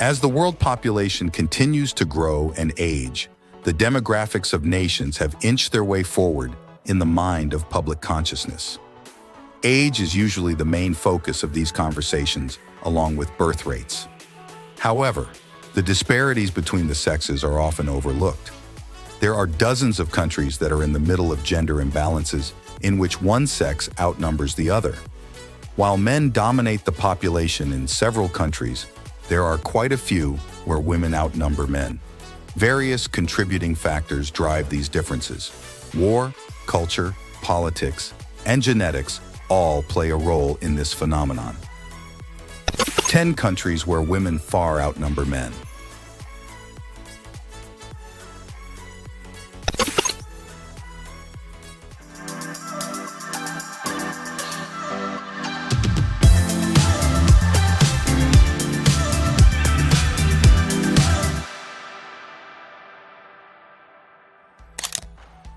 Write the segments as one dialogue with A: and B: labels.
A: As the world population continues to grow and age, the demographics of nations have inched their way forward in the mind of public consciousness. Age is usually the main focus of these conversations, along with birth rates. However, the disparities between the sexes are often overlooked. There are dozens of countries that are in the middle of gender imbalances in which one sex outnumbers the other. While men dominate the population in several countries, there are quite a few where women outnumber men. Various contributing factors drive these differences. War, culture, politics, and genetics all play a role in this phenomenon. 10 countries where women far outnumber men.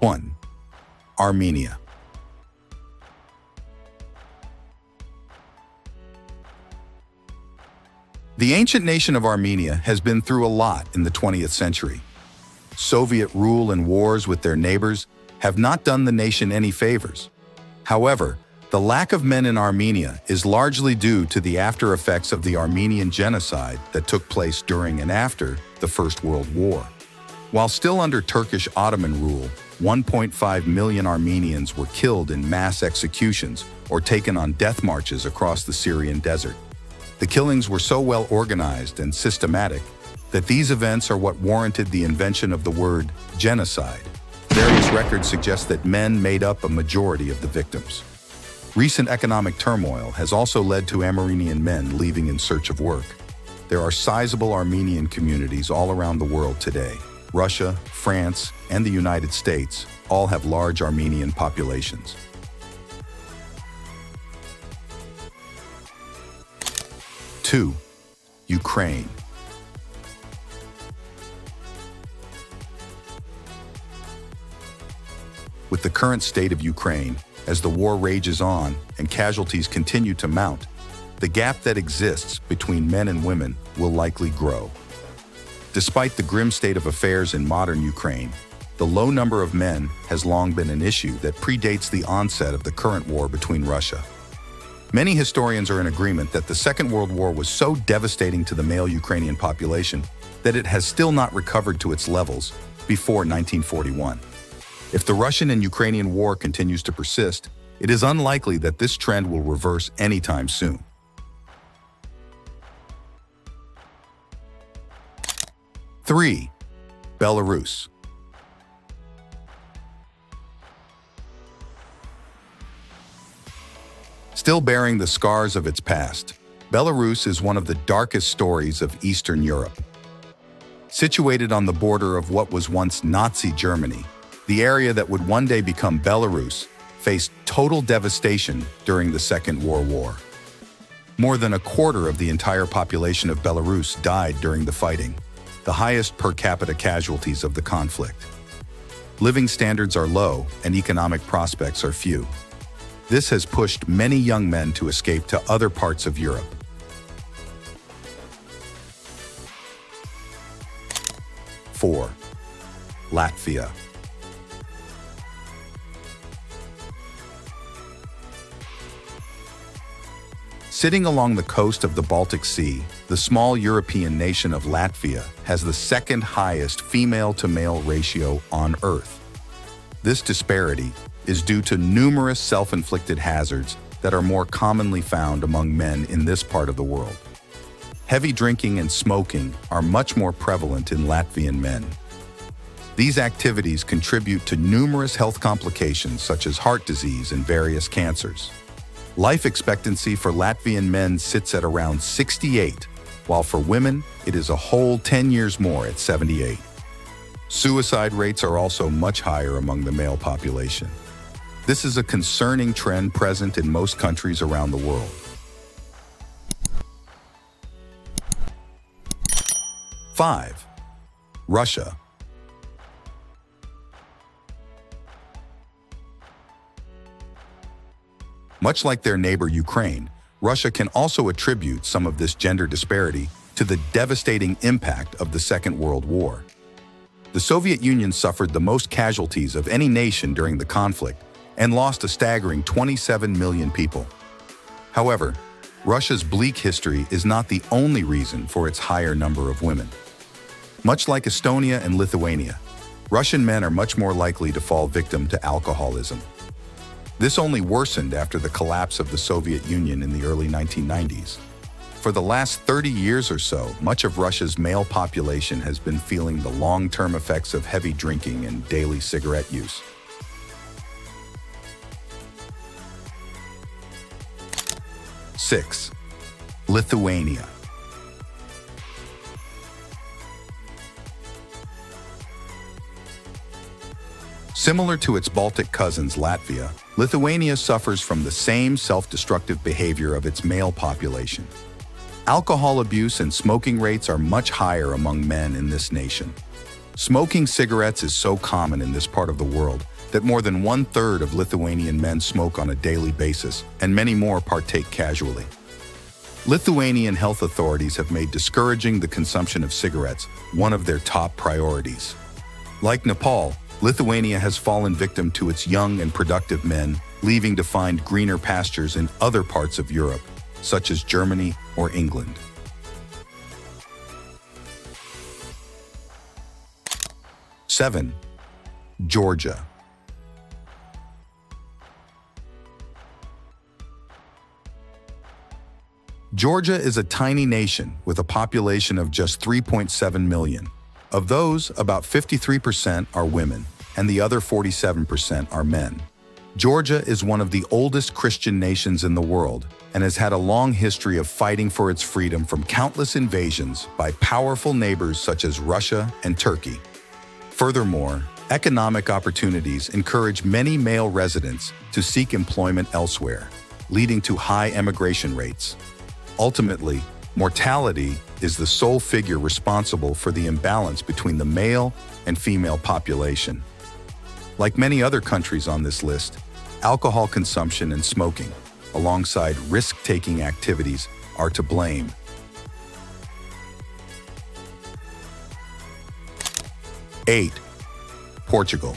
A: One, Armenia. The ancient nation of Armenia has been through a lot in the 20th century. Soviet rule and wars with their neighbors have not done the nation any favors. However, the lack of men in Armenia is largely due to the after effects of the Armenian genocide that took place during and after the First World War. While still under Turkish Ottoman rule, 1.5 million Armenians were killed in mass executions or taken on death marches across the Syrian desert. The killings were so well organized and systematic that these events are what warranted the invention of the word genocide. Various records suggest that men made up a majority of the victims. Recent economic turmoil has also led to Armenian men leaving in search of work. There are sizable Armenian communities all around the world today. Russia, France, and the United States all have large Armenian populations. 2. Ukraine. With the current state of Ukraine, as the war rages on and casualties continue to mount, the gap that exists between men and women will likely grow. Despite the grim state of affairs in modern Ukraine, the low number of men has long been an issue that predates the onset of the current war between Russia. Many historians are in agreement that the Second World War was so devastating to the male Ukrainian population that it has still not recovered to its levels before 1941. If the Russian and Ukrainian war continues to persist, it is unlikely that this trend will reverse anytime soon. 3. Belarus. Still bearing the scars of its past, Belarus is one of the darkest stories of Eastern Europe. Situated on the border of what was once Nazi Germany, the area that would one day become Belarus faced total devastation during the Second World War. More than a quarter of the entire population of Belarus died during the fighting, the highest per capita casualties of the conflict. Living standards are low and economic prospects are few. This has pushed many young men to escape to other parts of Europe. 4. Latvia. Sitting along the coast of the Baltic Sea, the small European nation of Latvia has the second highest female-to-male ratio on Earth. This disparity is due to numerous self-inflicted hazards that are more commonly found among men in this part of the world. Heavy drinking and smoking are much more prevalent in Latvian men. These activities contribute to numerous health complications such as heart disease and various cancers. Life expectancy for Latvian men sits at around 68, while for women, it is a whole 10 years more at 78. Suicide rates are also much higher among the male population. This is a concerning trend present in most countries around the world. 5. Russia. Much like their neighbor Ukraine, Russia can also attribute some of this gender disparity to the devastating impact of the Second World War. The Soviet Union suffered the most casualties of any nation during the conflict and lost a staggering 27 million people. However, Russia's bleak history is not the only reason for its higher number of women. Much like Estonia and Lithuania, Russian men are much more likely to fall victim to alcoholism. This only worsened after the collapse of the Soviet Union in the early 1990s. For the last 30 years or so, much of Russia's male population has been feeling the long-term effects of heavy drinking and daily cigarette use. Six, Lithuania. Similar to its Baltic cousins Latvia, Lithuania suffers from the same self-destructive behavior of its male population. Alcohol abuse and smoking rates are much higher among men in this nation. Smoking cigarettes is so common in this part of the world that more than 1/3 of Lithuanian men smoke on a daily basis, and many more partake casually. Lithuanian health authorities have made discouraging the consumption of cigarettes one of their top priorities. Like Nepal, Lithuania has fallen victim to its young and productive men, leaving to find greener pastures in other parts of Europe, such as Germany or England. 7. Georgia. Georgia is a tiny nation with a population of just 3.7 million. Of those, about 53% are women, and the other 47% are men. Georgia is one of the oldest Christian nations in the world and has had a long history of fighting for its freedom from countless invasions by powerful neighbors such as Russia and Turkey. Furthermore, economic opportunities encourage many male residents to seek employment elsewhere, leading to high emigration rates. Ultimately, mortality is the sole figure responsible for the imbalance between the male and female population. Like many other countries on this list, alcohol consumption and smoking, alongside risk-taking activities, are to blame. 8. Portugal.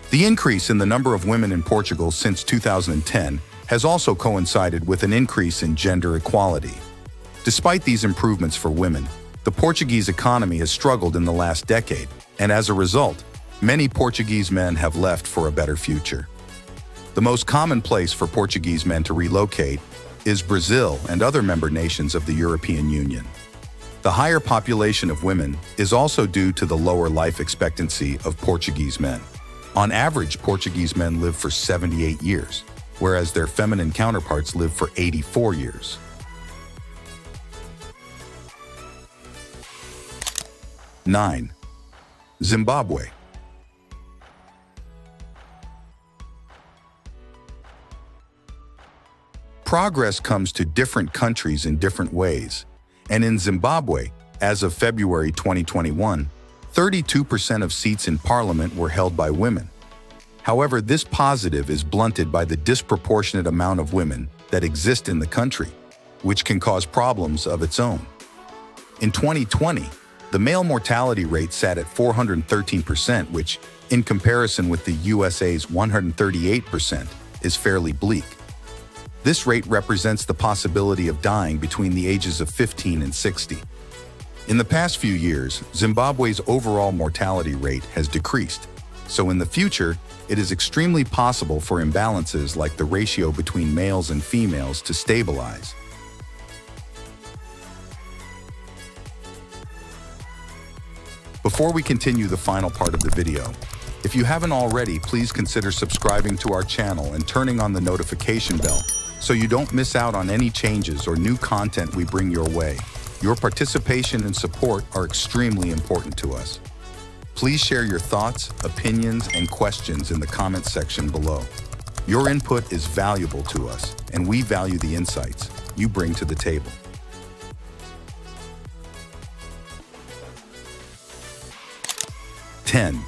A: The increase in the number of women in Portugal since 2010 has also coincided with an increase in gender equality. Despite these improvements for women, the Portuguese economy has struggled in the last decade, and as a result, many Portuguese men have left for a better future. The most common place for Portuguese men to relocate is Brazil and other member nations of the European Union. The higher population of women is also due to the lower life expectancy of Portuguese men. On average, Portuguese men live for 78 years, whereas their feminine counterparts live for 84 years. 9. Zimbabwe. Progress comes to different countries in different ways, and in Zimbabwe, as of February 2021, 32% of seats in parliament were held by women. However, this positive is blunted by the disproportionate amount of women that exist in the country, which can cause problems of its own. In 2020, the male mortality rate sat at 413%, which, in comparison with the USA's 138%, is fairly bleak. This rate represents the possibility of dying between the ages of 15 and 60. In the past few years, Zimbabwe's overall mortality rate has decreased, so in the future, it is extremely possible for imbalances like the ratio between males and females to stabilize. Before we continue the final part of the video, if you haven't already, please consider subscribing to our channel and turning on the notification bell so you don't miss out on any changes or new content we bring your way. Your participation and support are extremely important to us. Please share your thoughts, opinions, and questions in the comment section below. Your input is valuable to us, and we value the insights you bring to the table. 10.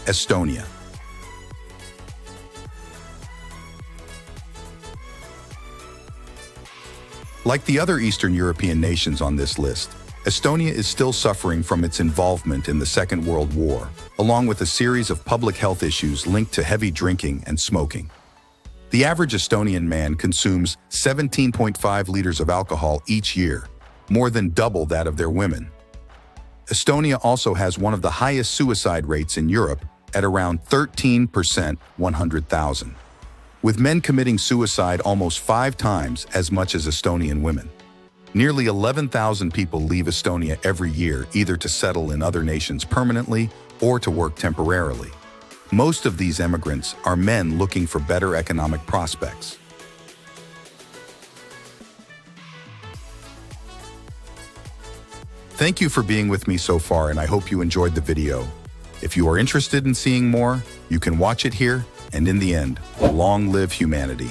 A: Estonia. Like the other Eastern European nations on this list, Estonia is still suffering from its involvement in the Second World War, along with a series of public health issues linked to heavy drinking and smoking. The average Estonian man consumes 17.5 liters of alcohol each year, more than double that of their women. Estonia also has one of the highest suicide rates in Europe at around 13% 100,000, with men committing suicide almost 5 times as much as Estonian women. Nearly 11,000 people leave Estonia every year either to settle in other nations permanently or to work temporarily. Most of these immigrants are men looking for better economic prospects. Thank you for being with me so far, and I hope you enjoyed the video. If you are interested in seeing more, you can watch it here, and in the end, long live humanity.